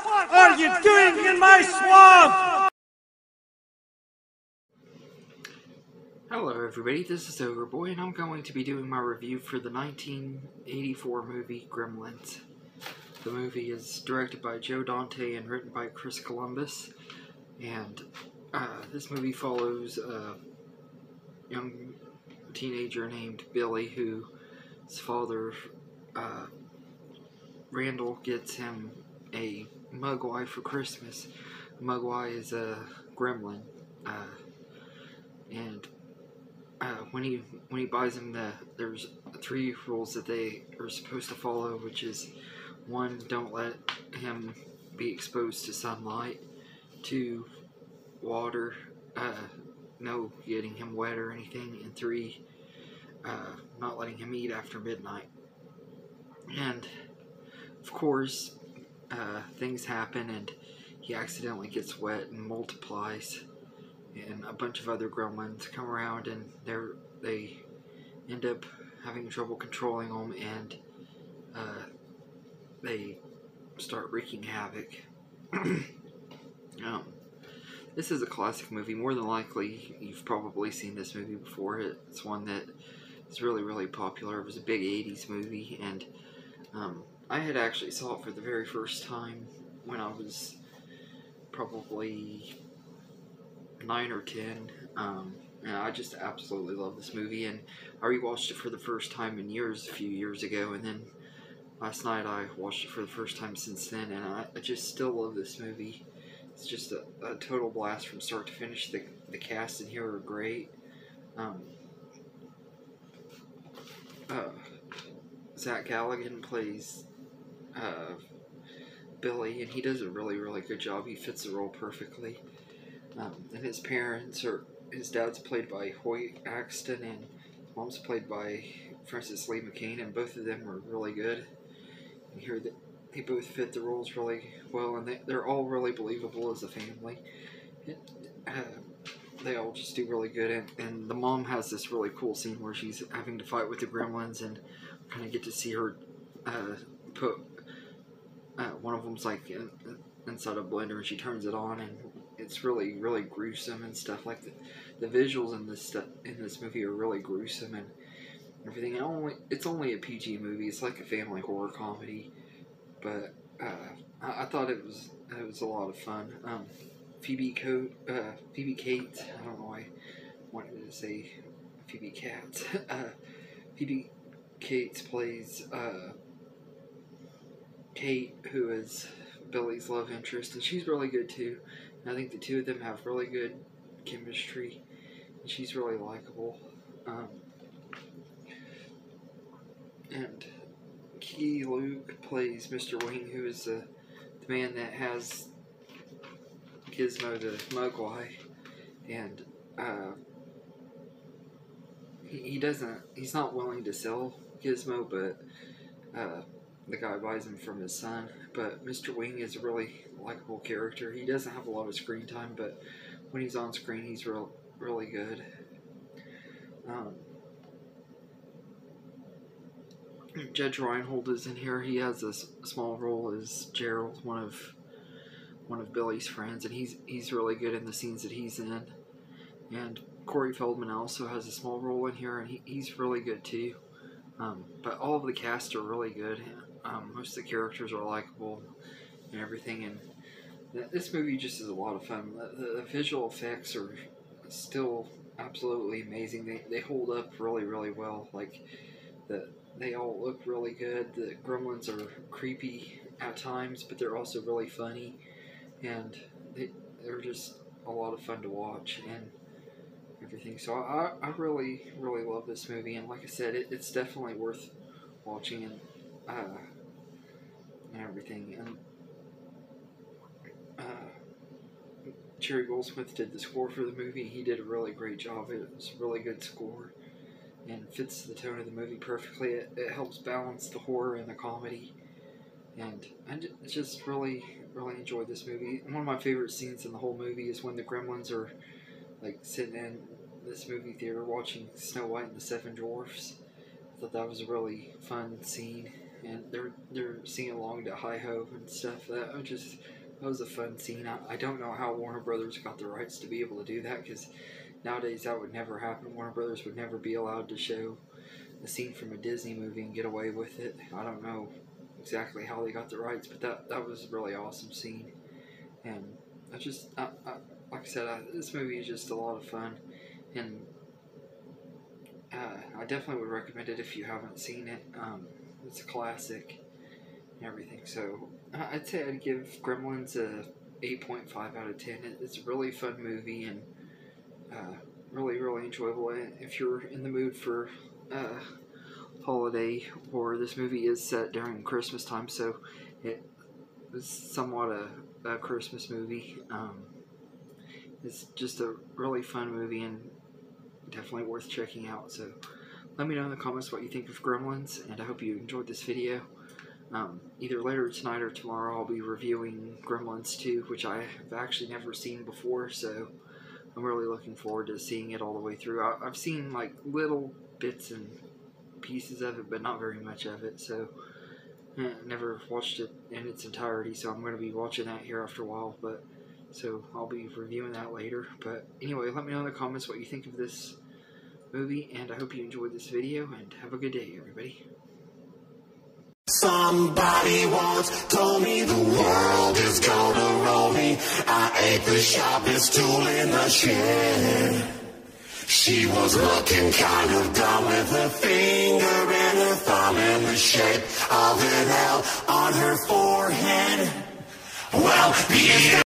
What are you doing in my swamp? Hello everybody, this is Ogre Boy, and I'm going to be doing my review for the 1984 movie Gremlins. The movie is directed by Joe Dante and written by Chris Columbus, and this movie follows a young teenager named Billy, whose father, Randall, gets him a Mogwai for Christmas. A Mogwai is a gremlin, and when he buys him, there's 3 rules that they are supposed to follow, which is 1, don't let him be exposed to sunlight. 2, water, no getting him wet or anything. And 3, not letting him eat after midnight. And of course, things happen, and he accidentally gets wet and multiplies. And a bunch of other gremlins come around, and they end up having trouble controlling them, and they start wreaking havoc. This is a classic movie. More than likely, you've probably seen this movie before. It's one that is really, really popular. It was a big 80s movie, and I had actually saw it for the very first time when I was probably 9 or 10, and I just absolutely love this movie. And I rewatched it for the first time in years, a few years ago, and then last night I watched it for the first time since then, and I just still love this movie. It's just a total blast from start to finish. The cast in here are great. Zach Galligan plays Billy, and he does a really, really good job. He fits the role perfectly. And his parents his dad's played by Hoyt Axton, and mom's played by Frances Lee McCain, and both of them are really good. And here they both fit the roles really well, and they're all really believable as a family. They all just do really good, and the mom has this really cool scene where she's having to fight with the gremlins, and kind of get to see her put one of them's like inside a blender, and she turns it on, and it's really, really gruesome and stuff. Like the visuals in this movie are really gruesome and everything. And it's only a PG movie. It's like a family horror comedy, but I thought it was a lot of fun. Phoebe Cates. I don't know why I wanted to say Phoebe Cates. Phoebe Cates plays Kate, who is Billy's love interest, and she's really good too. And I think the two of them have really good chemistry, and she's really likable. And Key Luke plays Mr. Wing, who is the man that has Gizmo the Mogwai, and he's not willing to sell Gizmo, but the guy buys him from his son. But Mr. Wing is a really likable character. He doesn't have a lot of screen time, but when he's on screen, he's really good. Judge Reinhold is in here. He has a small role as Gerald, one of Billy's friends, and he's really good in the scenes that he's in. And Corey Feldman also has a small role in here, and he's really good too. But all of the cast are really good. Most of the characters are likable and everything, and this movie just is a lot of fun. The visual effects are still absolutely amazing. They hold up really, really well. Like, they all look really good. The gremlins are creepy at times, but they're also really funny, and they're just a lot of fun to watch and everything. So I really, really love this movie, and like I said, it's definitely worth watching and everything. And Jerry Goldsmith did the score for the movie. He did a really great job. It was a really good score and fits the tone of the movie perfectly. It helps balance the horror and the comedy, and I just really, really enjoyed this movie. One of my favorite scenes in the whole movie is when the gremlins are like sitting in this movie theater watching Snow White and the Seven Dwarfs. I thought that was a really fun scene. and they're singing along to Hi Ho and stuff. That was a fun scene. I don't know how Warner Brothers got the rights to be able to do that, because nowadays that would never happen. Warner Brothers would never be allowed to show a scene from a Disney movie and get away with it. I don't know exactly how they got the rights, but that was a really awesome scene. And like I said, this movie is just a lot of fun, and I definitely would recommend it if you haven't seen it. It's a classic and everything. So I'd say I'd give Gremlins a 8.5 out of 10. It's a really fun movie, and really, really enjoyable. And if you're in the mood for holiday horror, this movie is set during Christmas time, so it was somewhat a Christmas movie. It's just a really fun movie and definitely worth checking out. So let me know in the comments what you think of Gremlins, and I hope you enjoyed this video. Either later tonight or tomorrow I'll be reviewing Gremlins 2, which I have actually never seen before, so I'm really looking forward to seeing it all the way through. I've seen like little bits and pieces of it, but not very much of it, so never watched it in its entirety, so I'm going to be watching that here after a while, so I'll be reviewing that later. But anyway, let me know in the comments what you think of this movie, and I hope you enjoyed this video, and have a good day, everybody. Somebody once told me the world is gonna roll me. I ain't the sharpest tool in the shed. She was looking kind of dumb with her finger and her thumb in the shape of an L on her forehead. Well,